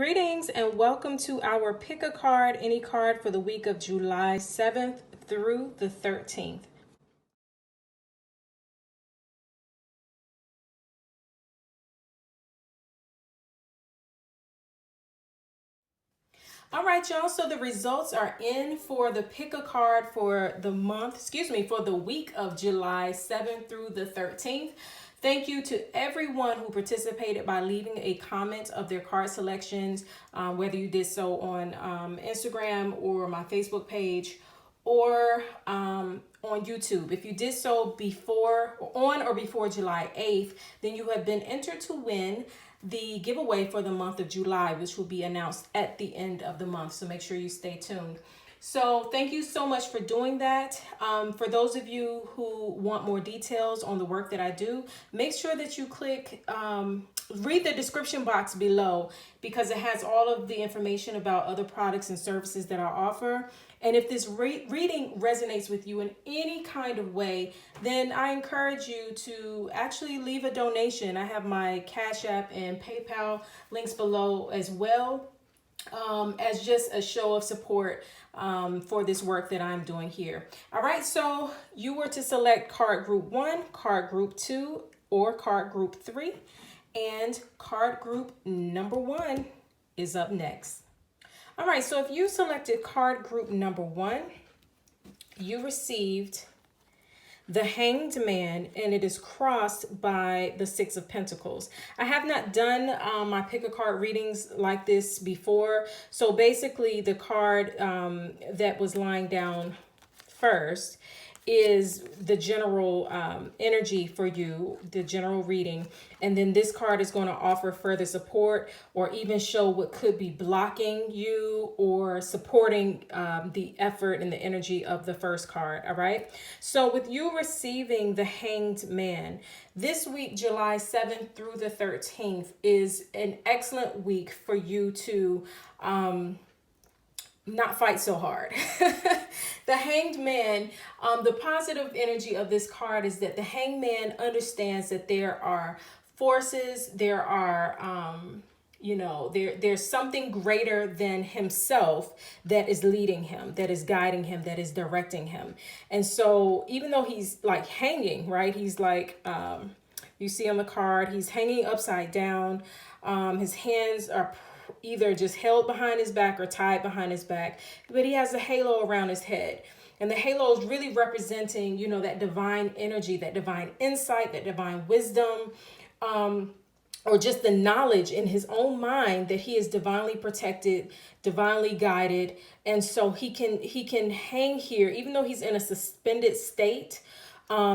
Greetings and welcome to our Pick a Card, Any Card for the week of July 7th through the 13th. All right, y'all. So the results are in for the Pick a Card for the for the week of July 7th through the 13th. Thank you to everyone who participated by leaving a comment of their card selections, whether you did so on Instagram or my Facebook page or on YouTube. If you did so on or before July 8th, then you have been entered to win the giveaway for the month of July, which will be announced at the end of the month. So make sure you stay tuned. So thank you so much for doing that. For those of you who want more details on the work that I do, make sure that you read the description box below, because it has all of the information about other products and services that I offer. And if this reading resonates with you in any kind of way, then I encourage you to actually leave a donation. I have my Cash App and PayPal links below as well, as just a show of support for this work that I'm doing here. All right, so you were to select card group 1, card group 2, or card group 3, and card group number 1 is up next. All right, so if you selected card group number 1, you received the Hanged Man, and it is crossed by the Six of Pentacles. I have not done my pick a card readings like this before. So basically the card that was lying down first is the general energy for you, the general reading. And then this card is going to offer further support or even show what could be blocking you or supporting the effort and the energy of the first card. All right. So with you receiving the Hanged Man, this week, July 7th through the 13th, is an excellent week for you to not fight so hard. The Hanged Man, the positive energy of this card is that the Hanged Man understands that there are forces, there are, there's something greater than himself that is leading him, that is guiding him, that is directing him. And so even though he's like hanging, right? He's like, you see on the card, he's hanging upside down. His hands are either just held behind his back or tied behind his back, but he has a halo around his head. And the halo is really representing, that divine energy, that divine insight, that divine wisdom, or just the knowledge in his own mind that he is divinely protected, divinely guided. And so he can hang here, even though he's in a suspended state.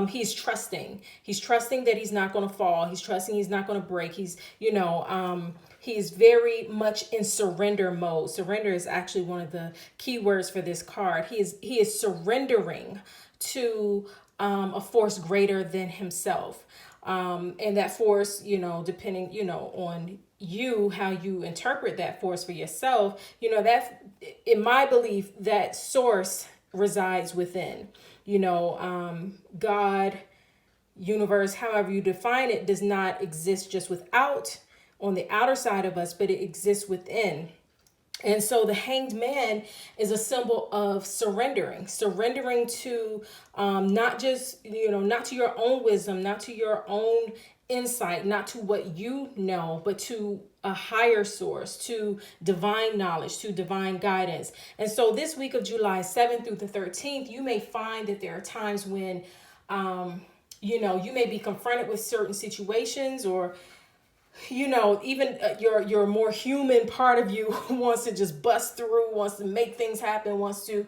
He's trusting that he's not going to fall. He's trusting he's not going to break. He's very much in surrender mode. Surrender is actually one of the key words for this card. He is surrendering to a force greater than himself. And that force, depending, on you, how you interpret that force for yourself, that in my belief, that source resides within. God, universe, however you define it, does not exist just on the outer side of us, but it exists within. And so the Hanged Man is a symbol of surrendering to not just, not to your own wisdom, not to your own insight, not to what you know, but to a higher source, to divine knowledge, to divine guidance. And so this week of July 7th through the 13th, you may find that there are times when, you may be confronted with certain situations, or even your more human part of you wants to just bust through, wants to make things happen, wants to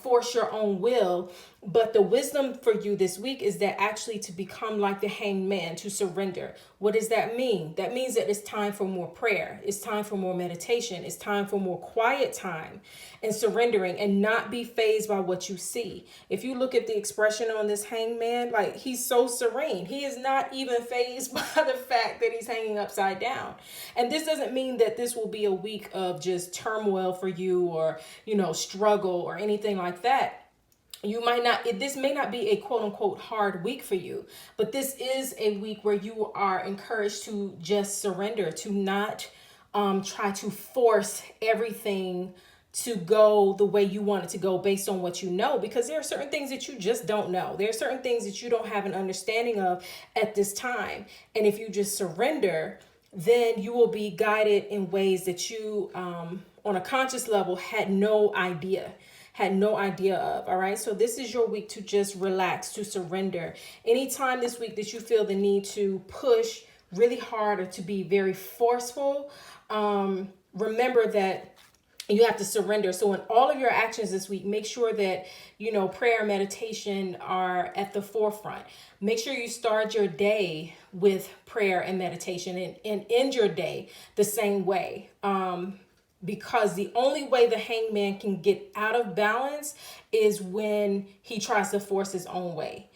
force your own will. But the wisdom for you this week is that actually to become like the Hanged Man, to surrender. What does that mean? That means that it's time for more prayer. It's time for more meditation. It's time for more quiet time and surrendering, and not be fazed by what you see. If you look at the expression on this Hanged Man, like, he's so serene. He is not even fazed by the fact that he's hanging upside down. And this doesn't mean that this will be a week of just turmoil for you, or, struggle or anything like that. This may not be a quote unquote hard week for you, but this is a week where you are encouraged to just surrender, to not try to force everything to go the way you want it to go based on what you know, because there are certain things that you just don't know. There are certain things that you don't have an understanding of at this time. And if you just surrender, then you will be guided in ways that you, on a conscious level, had no idea of. All right. So this is your week to just relax, to surrender. Anytime this week that you feel the need to push really hard or to be very forceful, remember that you have to surrender. So in all of your actions this week, make sure that, prayer and meditation are at the forefront. Make sure you start your day with prayer and meditation, and end your day the same way. Because the only way the hangman can get out of balance is when he tries to force his own way.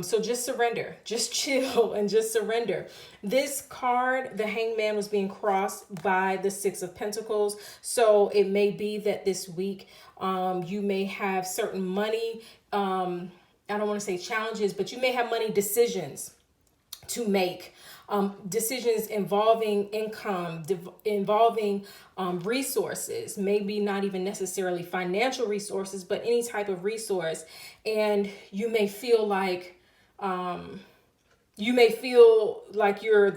So just surrender, just chill and just surrender. This card, the hangman, was being crossed by the Six of Pentacles. So it may be that this week you may have certain money, I don't want to say challenges, but you may have money decisions to make. Decisions involving income, involving resources, maybe not even necessarily financial resources, but any type of resource. And you may feel like you're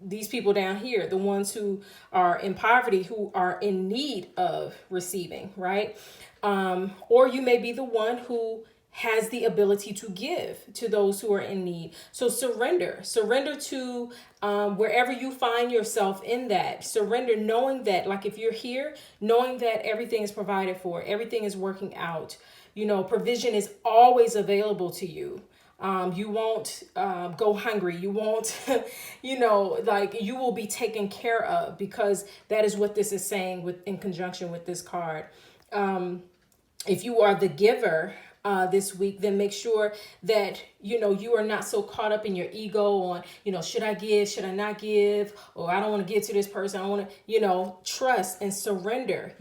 these people down here, the ones who are in poverty, who are in need of receiving, right? Or you may be the one who has the ability to give to those who are in need. So surrender to wherever you find yourself in that. Surrender, knowing that, like if you're here, knowing that everything is provided for, everything is working out. Provision is always available to you. You won't go hungry. You won't, you will be taken care of, because that is what this is saying in conjunction with this card. If you are the giver, this week, then make sure that, you are not so caught up in your ego on, should I give, should I not give? Or I don't want to give to this person. I want to, trust and surrender,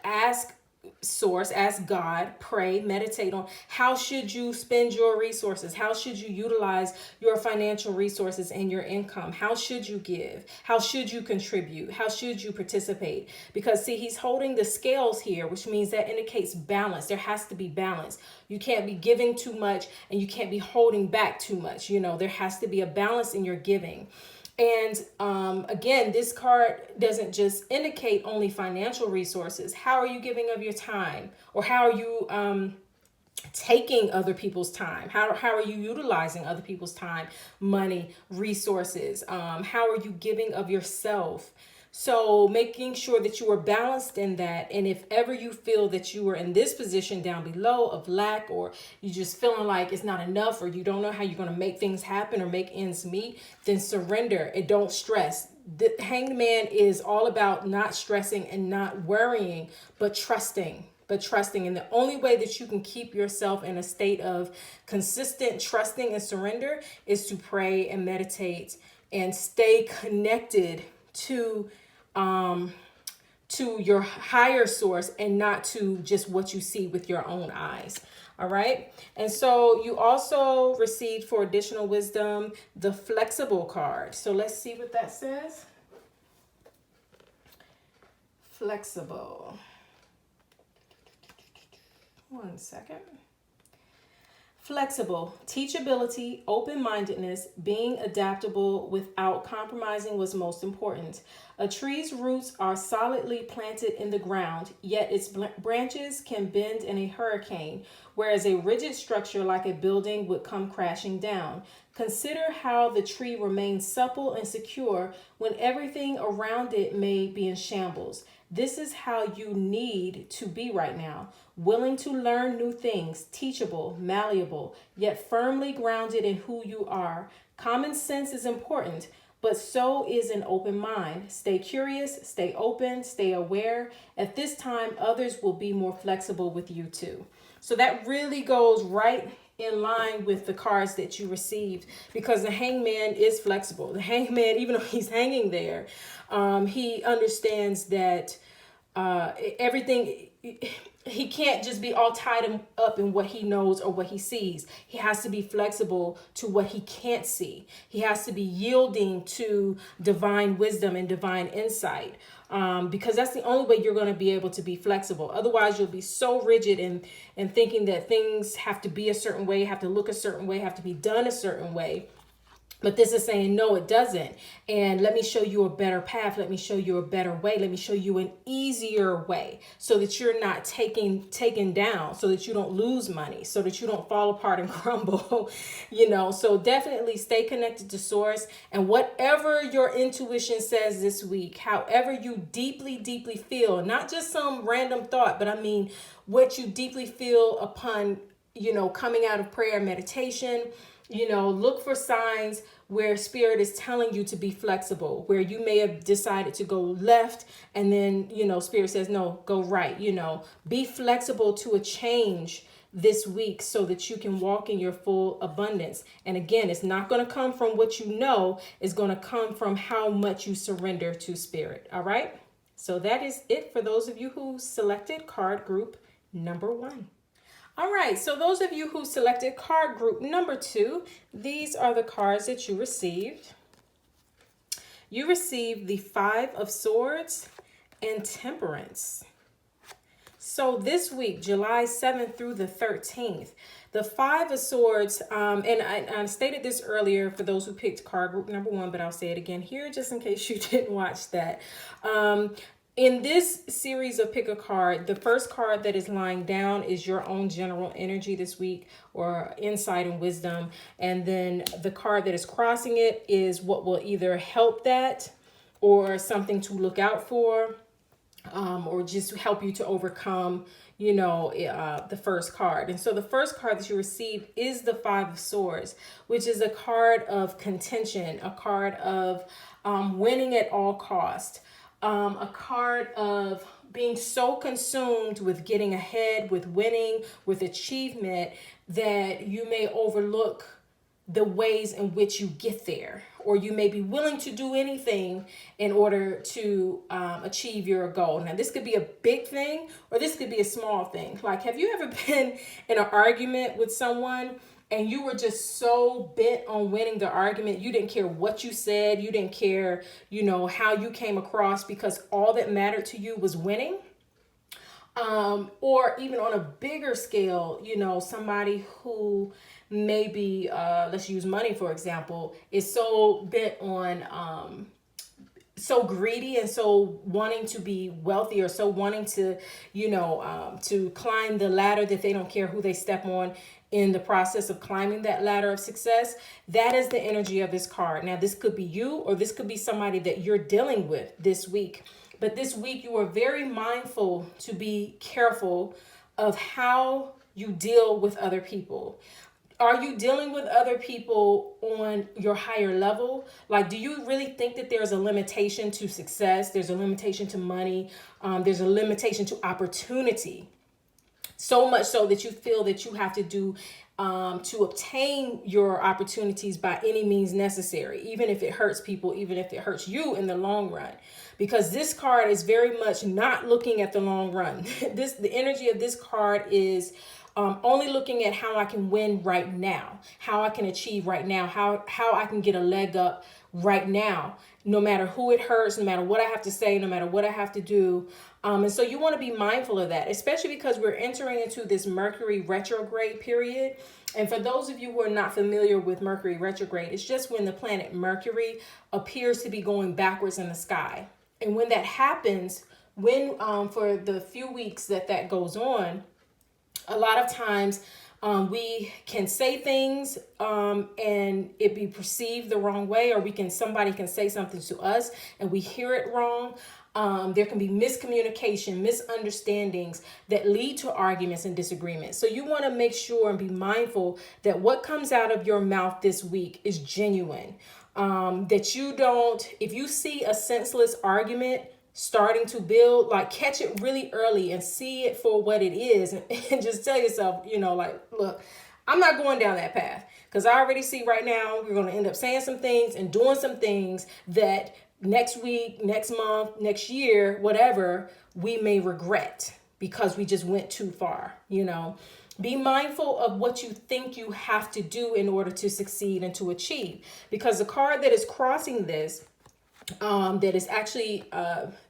ask source, ask God, pray, meditate on how should you spend your resources? How should you utilize your financial resources and your income? How should you give? How should you contribute? How should you participate? Because see, he's holding the scales here, which means that indicates balance. There has to be balance. You can't be giving too much and you can't be holding back too much. There has to be a balance in your giving. And again, this card doesn't just indicate only financial resources. How are you giving of your time? Or how are you taking other people's time? How are you utilizing other people's time, money, resources? How are you giving of yourself? So making sure that you are balanced in that. And if ever you feel that you are in this position down below of lack, or you just feeling like it's not enough, or you don't know how you're going to make things happen or make ends meet, then surrender and don't stress. The Hanged Man is all about not stressing and not worrying, but trusting. And the only way that you can keep yourself in a state of consistent trusting and surrender is to pray and meditate and stay connected to your higher source, and not to just what you see with your own eyes. All right. And so you also received, for additional wisdom, the flexible card. So let's see what that says. Flexible. One second. Flexible, teachability, open-mindedness, being adaptable without compromising was most important. A tree's roots are solidly planted in the ground, yet its branches can bend in a hurricane, whereas a rigid structure like a building would come crashing down. Consider how the tree remains supple and secure when everything around it may be in shambles. This is how you need to be right now. Willing to learn new things, teachable, malleable, yet firmly grounded in who you are. Common sense is important, but so is an open mind. Stay curious, stay open, stay aware. At this time, others will be more flexible with you too. So that really goes right in line with the cards that you received, because the hangman is flexible. The hangman, even though he's hanging there, he understands that everything. He can't just be all tied up in what he knows or what he sees. He has to be flexible to what he can't see. He has to be yielding to divine wisdom and divine insight, because that's the only way you're going to be able to be flexible. Otherwise, you'll be so rigid and thinking that things have to be a certain way, have to look a certain way, have to be done a certain way. But this is saying, no, it doesn't. And let me show you a better path. Let me show you a better way. Let me show you an easier way so that you're not taken down, so that you don't lose money, so that you don't fall apart and crumble, So definitely stay connected to source, and whatever your intuition says this week, however you deeply, deeply feel, not just some random thought, but I mean what you deeply feel upon, coming out of prayer and meditation. Look for signs where spirit is telling you to be flexible, where you may have decided to go left and then, spirit says, no, go right. Be flexible to a change this week so that you can walk in your full abundance. And again, it's not going to come from what you know, it's going to come from how much you surrender to spirit. All right. So that is it for those of you who selected card group number 1. All right, so those of you who selected card group number 2, these are the cards that you received. You received the 5 of Swords and Temperance. So this week, July 7th through the 13th, the 5 of Swords, and I stated this earlier for those who picked card group number 1, but I'll say it again here just in case you didn't watch that. In this series of pick a card, the first card that is lying down is your own general energy this week, or insight and wisdom. And then the card that is crossing it is what will either help that or something to look out for, or just help you to overcome, the first card. And so the first card that you receive is the 5 of Swords, which is a card of contention, a card of winning at all cost. A card of being so consumed with getting ahead, with winning, with achievement, that you may overlook the ways in which you get there, or you may be willing to do anything in order to achieve your goal. Now, this could be a big thing, or this could be a small thing. Like, have you ever been in an argument with someone and you were just so bent on winning the argument, you didn't care what you said, you didn't care, how you came across, because all that mattered to you was winning? Or even on a bigger scale, somebody who maybe, let's use money, for example, is so bent on, so greedy and so wanting to be wealthy, or so wanting to, to climb the ladder that they don't care who they step on in the process of climbing that ladder of success. That is the energy of this card. Now, this could be you, or this could be somebody that you're dealing with this week. But this week, you are very mindful to be careful of how you deal with other people. Are you dealing with other people on your higher level? Like, do you really think that there's a limitation to success? There's a limitation to money. There's a limitation to opportunity. So much so that you feel that you have to do to obtain your opportunities by any means necessary, even if it hurts people, even if it hurts you in the long run. Because this card is very much not looking at the long run. The energy of this card is only looking at how I can win right now, how I can achieve right now, how I can get a leg up right now, no matter who it hurts, no matter what I have to say, no matter what I have to do. And so you want to be mindful of that, especially because we're entering into this Mercury retrograde period. And for those of you who are not familiar with Mercury retrograde, it's just when the planet Mercury appears to be going backwards in the sky. And when that happens, for the few weeks that goes on, a lot of times we can say things and it be perceived the wrong way, or somebody can say something to us and we hear it wrong. There can be miscommunication, misunderstandings that lead to arguments and disagreements. So you want to make sure and be mindful that what comes out of your mouth this week is genuine. That you don't, if you see a senseless argument starting to build, like, catch it really early and see it for what it is, and just tell yourself, look, I'm not going down that path, because I already see right now we're going to end up saying some things and doing some things that next week, next month, next year, whatever, we may regret because we just went too far, you know. Be mindful of what you think you have to do in order to succeed and to achieve. Because the card that is crossing this, that is actually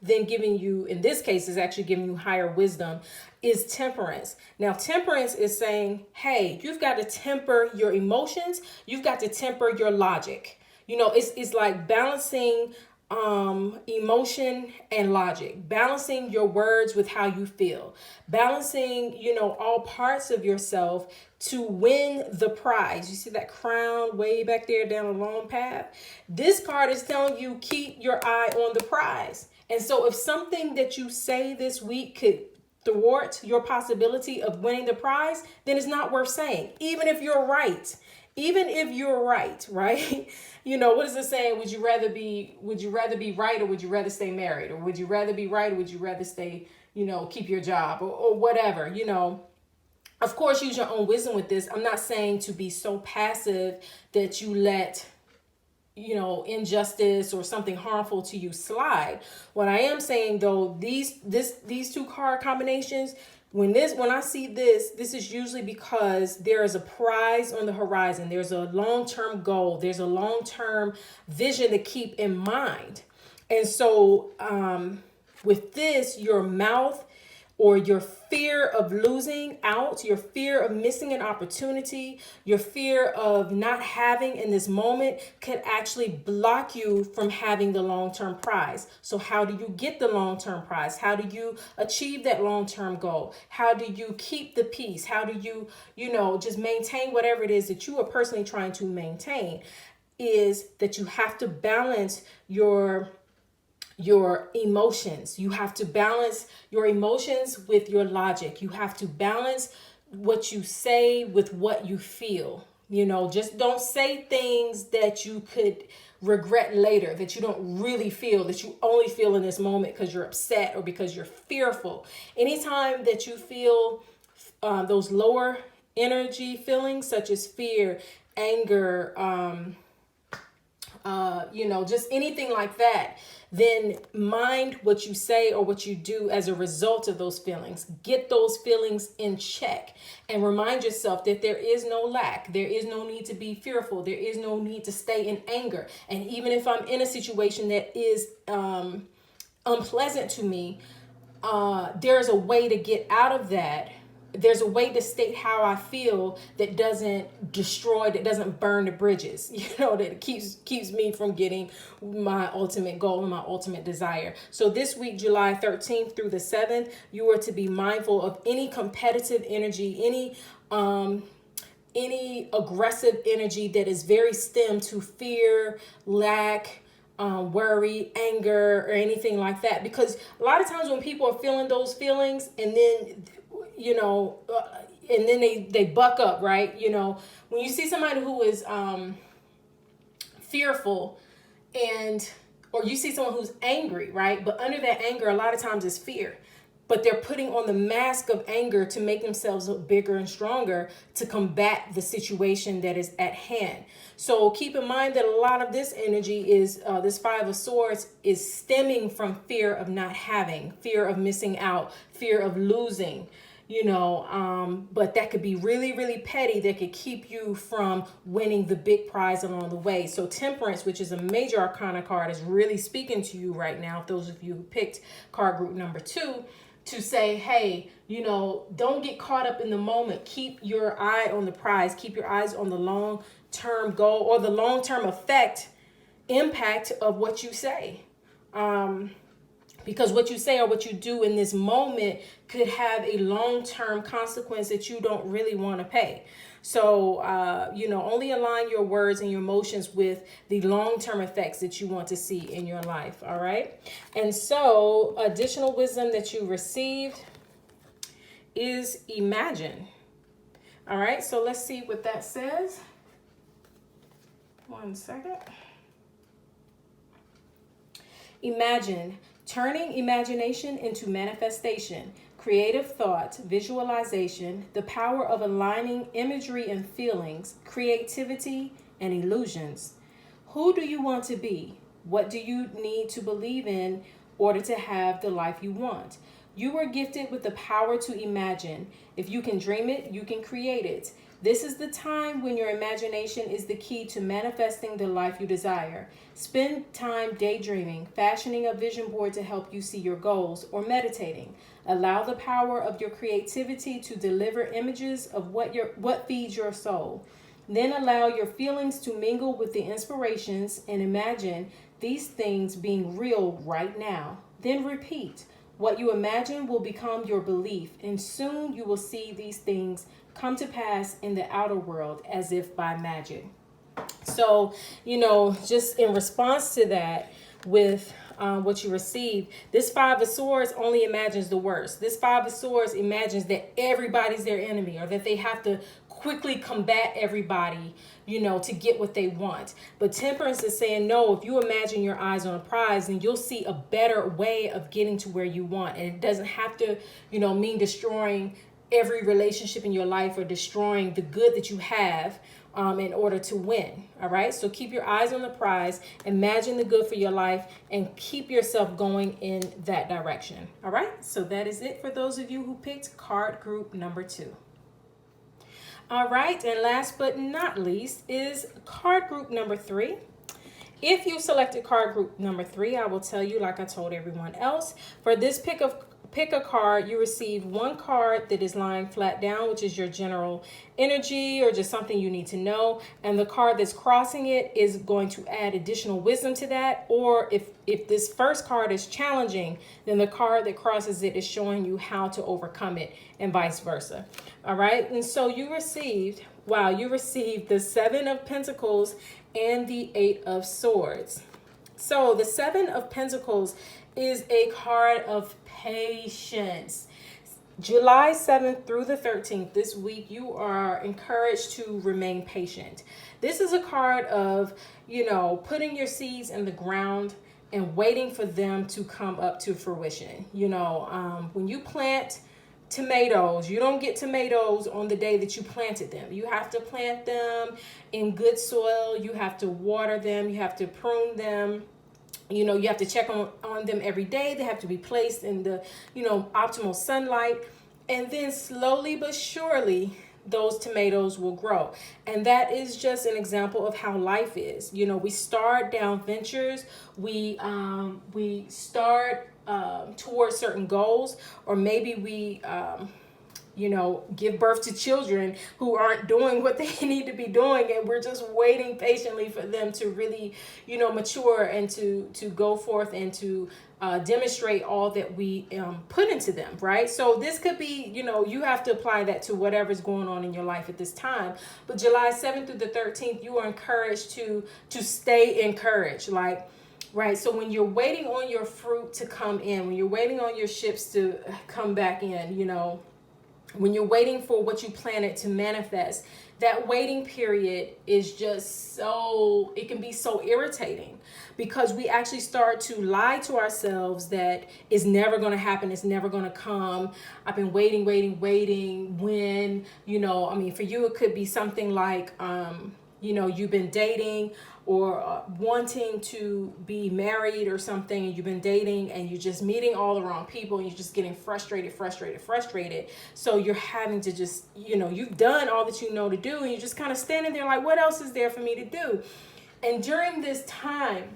then giving you, in this case, is actually giving you higher wisdom, is temperance. Now, temperance is saying, hey, you've got to temper your emotions. You've got to temper your logic. You know, it's like balancing emotion and logic, balancing your words with how you feel, balancing, you know, all parts of yourself to win the prize. You see that crown way back there down a long path? This card is telling you keep your eye on the prize. And so if something that you say this week could thwart your possibility of winning the prize, then it's not worth saying, even if you're right. Even if you're right, right? You know, what is it saying? Would you rather be right, or would you rather stay married? Or would you rather be right, or would you rather stay, you know, keep your job, or whatever, you know? Of course, use your own wisdom with this. I'm not saying to be so passive that you let, you know, injustice or something harmful to you slide. What I am saying though, these two card combinations, when I see this is usually because there is a prize on the horizon. There's a long-term goal. There's a long-term vision to keep in mind. And so with this, your mouth, or your fear of losing out, your fear of missing an opportunity, your fear of not having in this moment can actually block you from having the long-term prize. So how do you get the long-term prize? How do you achieve that long-term goal? How do you keep the peace? How do you, you know, just maintain whatever it is that you are personally trying to maintain? Is that you have to balance your emotions. You have to balance your emotions with your logic. You have to balance what you say with what you feel. You know, just don't say things that you could regret later, that you don't really feel, that you only feel in this moment because you're upset or because you're fearful. Anytime that you feel those lower energy feelings, such as fear, anger, you know, just anything like that, then mind what you say or what you do as a result of those feelings. Get those feelings in check and remind yourself that there is no lack. There is no need to be fearful. There is no need to stay in anger. And even if I'm in a situation that is unpleasant to me, there's a way to get out of that. There's a way to state how I feel that doesn't destroy, that doesn't burn the bridges, you know, that keeps me from getting my ultimate goal and my ultimate desire. So this week, July 13th through the 7th, you are to be mindful of any competitive energy, any aggressive energy that is very stemmed to fear, lack, worry, anger, or anything like that. Because a lot of times when people are feeling those feelings and then, you know, and then they buck up, right? You know, when you see somebody who is fearful or you see someone who's angry, right? But under that anger, a lot of times is fear. But they're putting on the mask of anger to make themselves look bigger and stronger to combat the situation that is at hand. So keep in mind that a lot of this energy is, this Five of Swords is stemming from fear of not having, fear of missing out, fear of losing, you know, but that could be really, really petty. That could keep you from winning the big prize along the way. So Temperance, which is a major arcana card, is really speaking to you right now. Those of you who picked card group number 2, to say, hey, you know, don't get caught up in the moment. Keep your eye on the prize. Keep your eyes on the long-term goal or the long-term impact of what you say. Because what you say or what you do in this moment could have a long-term consequence that you don't really want to pay. So, you know, only align your words and your emotions with the long-term effects that you want to see in your life. All right. And so additional wisdom that you received is imagine. All right. So let's see what that says. 1 second. Imagine. Turning imagination into manifestation, creative thought, visualization, the power of aligning imagery and feelings, creativity, and illusions. Who do you want to be? What do you need to believe in order to have the life you want? You are gifted with the power to imagine. If you can dream it, you can create it. This is the time when your imagination is the key to manifesting the life you desire. Spend time daydreaming, fashioning a vision board to help you see your goals, or meditating. Allow the power of your creativity to deliver images of what feeds your soul. Then allow your feelings to mingle with the inspirations and imagine these things being real right now. Then repeat. What you imagine will become your belief, and soon you will see these things come to pass in the outer world as if by magic. So, just in response to that, with what you receive, this Five of Swords only imagines the worst. This Five of Swords imagines that everybody's their enemy, or that they have to quickly combat everybody, to get what they want. But Temperance is saying, no, if you imagine your eyes on a prize, then you'll see a better way of getting to where you want. And it doesn't have to, mean destroying every relationship in your life or destroying the good that you have in order to win. All right. So keep your eyes on the prize, imagine the good for your life, and keep yourself going in that direction. All right. So that is it for those of you who picked card group number 2. All right, and last but not least is card group number 3. If you selected card group number 3, I will tell you, like I told everyone else, for this pick a card, you receive one card that is lying flat down, which is your general energy or just something you need to know. And the card that's crossing it is going to add additional wisdom to that. Or if this first card is challenging, then the card that crosses it is showing you how to overcome it, and vice versa. All right. And so you received the 7 of Pentacles and the 8 of Swords. So the 7 of Pentacles is a card of patience. July 7th through the 13th, this week, you are encouraged to remain patient. This is a card of, putting your seeds in the ground and waiting for them to come up to fruition. When you plant tomatoes, you don't get tomatoes on the day that you planted them. You have to plant them in good soil. You have to water them. You have to prune them. You have to check on them every day. They have to be placed in the, optimal sunlight. And then slowly but surely, those tomatoes will grow. And that is just an example of how life is. We start down ventures. We start towards certain goals, or maybe we give birth to children who aren't doing what they need to be doing, and we're just waiting patiently for them to really mature and to go forth and to demonstrate all that we put into them, right? So this could be, you have to apply that to whatever's going on in your life at this time. But July 7th through the 13th, you are encouraged to stay encouraged, right? So when you're waiting on your fruit to come in, when you're waiting on your ships to come back in, when you're waiting for what you planted to manifest, that waiting period is just it can be so irritating, because we actually start to lie to ourselves that it's never going to happen. It's never going to come. I've been waiting. When, for you, it could be something like, you've been dating or wanting to be married or something, and you've been dating and you're just meeting all the wrong people, and you're just getting frustrated. So you're having to just, you've done all that you know to do, and you're just kind of standing there like, what else is there for me to do? And during this time,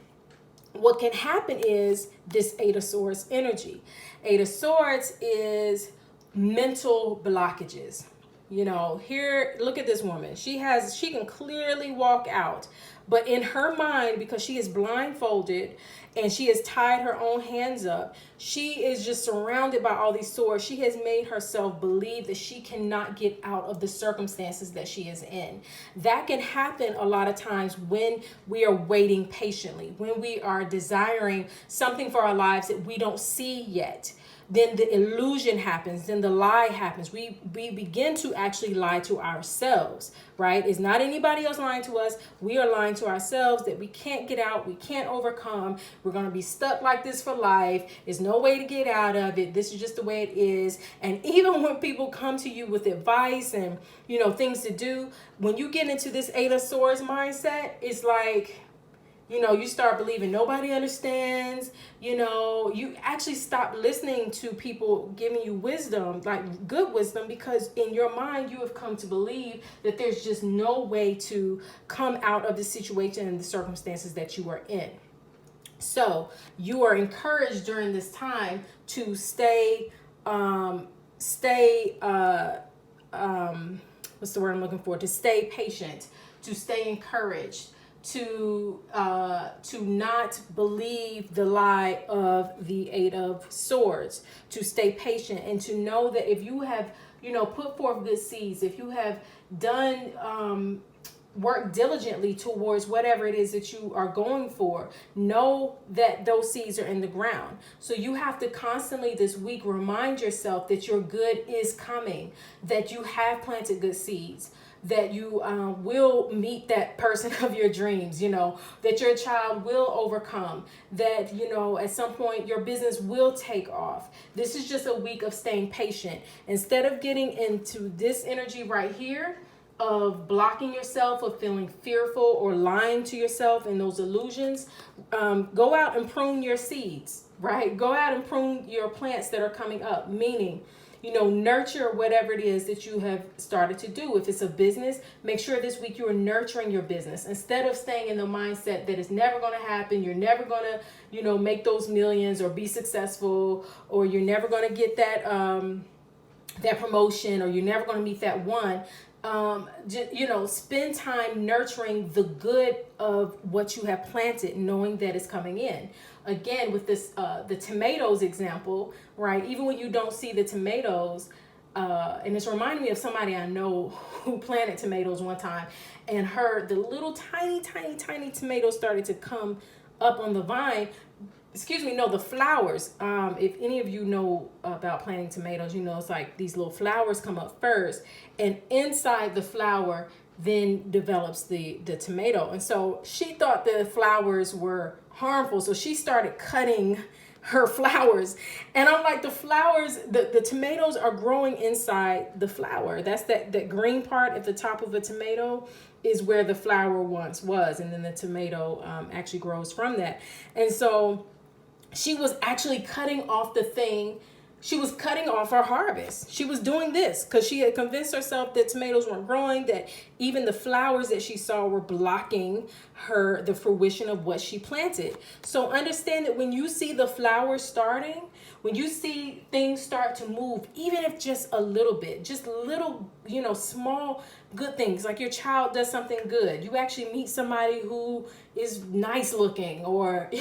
what can happen is this 8 of Swords energy. 8 of Swords is mental blockages. Here, look at this woman. She can clearly walk out, but in her mind, because she is blindfolded and she has tied her own hands up, she is just surrounded by all these swords. She has made herself believe that she cannot get out of the circumstances that she is in. That can happen a lot of times when we are waiting patiently, when we are desiring something for our lives that we don't see yet. Then the illusion happens, then the lie happens. We begin to actually lie to ourselves, right? It's not anybody else lying to us. We are lying to ourselves that we can't get out, we can't overcome. We're going to be stuck like this for life. There's no way to get out of it. This is just the way it is. And even when people come to you with advice and, things to do, when you get into this 8 of Swords mindset, it's like You start believing nobody understands. You actually stop listening to people giving you wisdom, like good wisdom, because in your mind you have come to believe that there's just no way to come out of the situation and the circumstances that you are in. So you are encouraged during this time to stay what's the word I'm looking for? To stay patient, to stay encouraged, to not believe the lie of the Eight of Swords, to stay patient, and to know that if you have, put forth good seeds, if you have done work diligently towards whatever it is that you are going for, know that those seeds are in the ground. So you have to constantly this week remind yourself that your good is coming, that you have planted good seeds, that you will meet that person of your dreams, that your child will overcome, that, at some point your business will take off. This is just a week of staying patient. Instead of getting into this energy right here, of blocking yourself, of feeling fearful or lying to yourself in those illusions, go out and prune your seeds, right? Go out and prune your plants that are coming up, meaning, nurture whatever it is that you have started to do. If it's a business, make sure this week you are nurturing your business instead of staying in the mindset that it's never going to happen. You're never going to, make those millions or be successful, or you're never going to get that promotion, or you're never going to meet that one. Spend time nurturing the good of what you have planted, knowing that it's coming in. Again, with this, the tomatoes example, right? Even when you don't see the tomatoes, and it's reminding me of somebody I know who planted tomatoes one time, and the little tiny tomatoes started to come up on the vine. The flowers. If any of you know about planting tomatoes, it's like these little flowers come up first, and inside the flower then develops the tomato. And so she thought the flowers were harmful, so she started cutting her flowers. And I'm like, the flowers, the tomatoes are growing inside the flower. That's that green part at the top of a tomato is where the flower once was, and then the tomato actually grows from that. And so she was actually cutting off the thing. She was cutting off her harvest. She was doing this because she had convinced herself that tomatoes weren't growing, that even the flowers that she saw were blocking the fruition of what she planted. So understand that when you see the flowers starting, when you see things start to move, even if just a little bit, just little, small good things, like your child does something good, you actually meet somebody who is nice looking, or,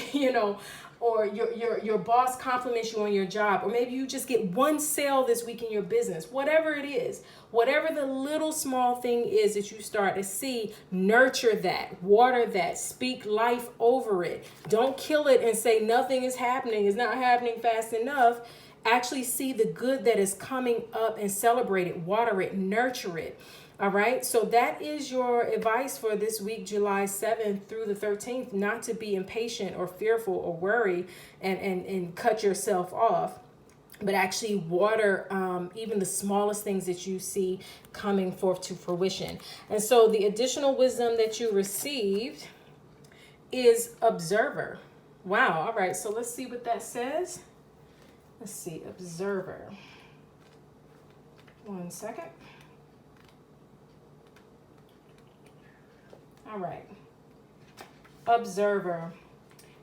or your boss compliments you on your job, or maybe you just get one sale this week in your business, whatever it is, whatever the little small thing is that you start to see, nurture that, water that, speak life over it. Don't kill it and say nothing is happening, it's not happening fast enough. Actually see the good that is coming up and celebrate it, water it, nurture it. All right, so that is your advice for this week, July 7th through the 13th, not to be impatient or fearful or worry and cut yourself off, but actually water even the smallest things that you see coming forth to fruition. And so the additional wisdom that you received is observer. Wow, all right, so let's see what that says. Let's see, observer. One second. All right. Observer.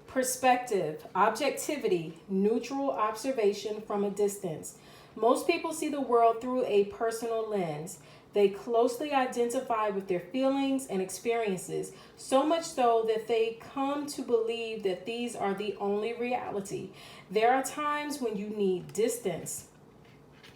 Perspective, objectivity, neutral observation from a distance. Most people see the world through a personal lens. They closely identify with their feelings and experiences, so much so that they come to believe that these are the only reality. There are times when you need distance.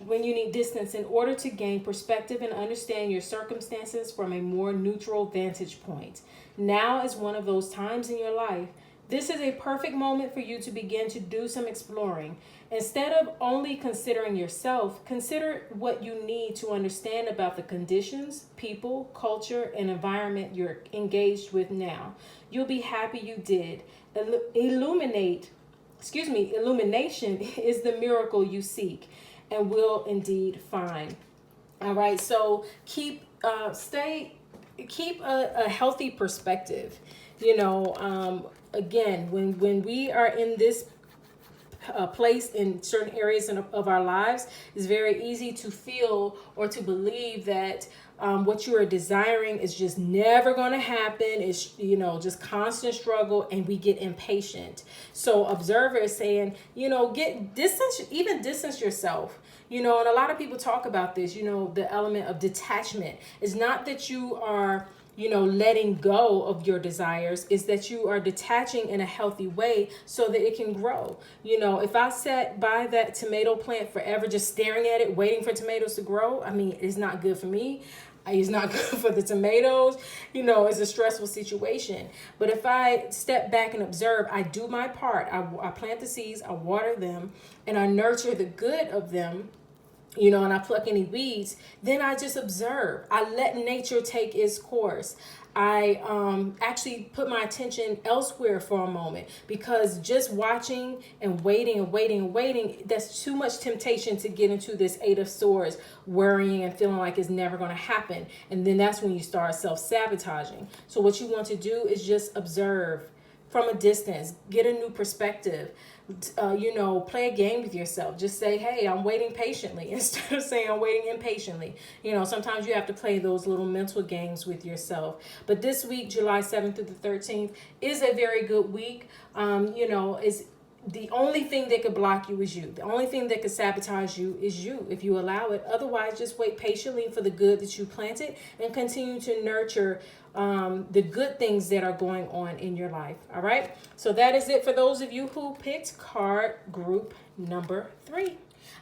In order to gain perspective and understand your circumstances from a more neutral vantage point. Now is one of those times in your life. This is a perfect moment for you to begin to do some exploring. Instead of only considering yourself, consider what you need to understand about the conditions, people, culture, and environment you're engaged with now. You'll be happy you did. Illumination is the miracle you seek and will indeed find. All right, so keep a healthy perspective. Again, when we are in this place in certain areas of our lives, it's very easy to feel or to believe that what you are desiring is just never going to happen. It's, just constant struggle, and we get impatient. So observer is saying, get distance, even distance yourself. And a lot of people talk about this, the element of detachment. It's not that you are letting go of your desires, is that you are detaching in a healthy way so that it can grow. If I sat by that tomato plant forever, just staring at it, waiting for tomatoes to grow, I mean, it's not good for me. It's not good for the tomatoes. It's a stressful situation. But if I step back and observe, I do my part. I plant the seeds, I water them, and I nurture the good of them, and I pluck any weeds, then I just observe. I let nature take its course. I actually put my attention elsewhere for a moment, because just watching and waiting, that's too much temptation to get into this 8 of Swords, worrying and feeling like it's never going to happen. And then that's when you start self-sabotaging. So what you want to do is just observe from a distance, get a new perspective. Play a game with yourself. Just say, hey, I'm waiting patiently, instead of saying I'm waiting impatiently. Sometimes you have to play those little mental games with yourself. But this week, July 7th through the 13th, is a very good week. Is the only thing that could block you is you. The only thing that could sabotage you is you, if you allow it. Otherwise, just wait patiently for the good that you planted and continue to nurture the good things that are going on in your life. All right. So that is it for those of you who picked card group number 3.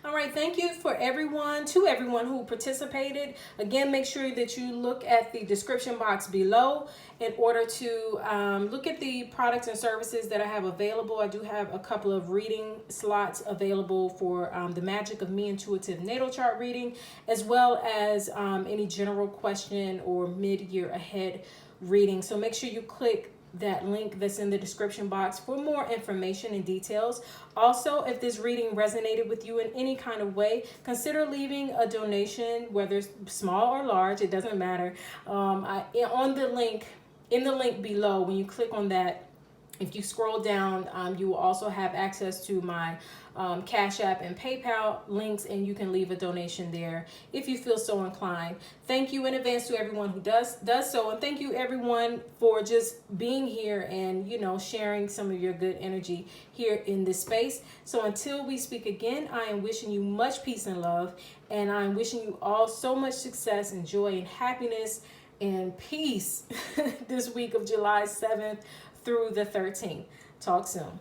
All right, thank you to everyone who participated. Again, make sure that you look at the description box below in order to look at the products and services that I have available. I do have a couple of reading slots available for the Magic of Me Intuitive Natal Chart reading, as well as any general question or mid-year ahead reading. So make sure you click that link that's in the description box for more information and details. Also, if this reading resonated with you in any kind of way, consider leaving a donation, whether it's small or large, it doesn't matter. In the link below, when you click on that, if you scroll down, you will also have access to my Cash App and PayPal links, and you can leave a donation there if you feel so inclined. Thank you in advance to everyone who does so, and thank you everyone for just being here and sharing some of your good energy here in this space. So until we speak again, I am wishing you much peace and love, and I am wishing you all so much success and joy and happiness and peace this week of July 7th through the 13th. Talk soon.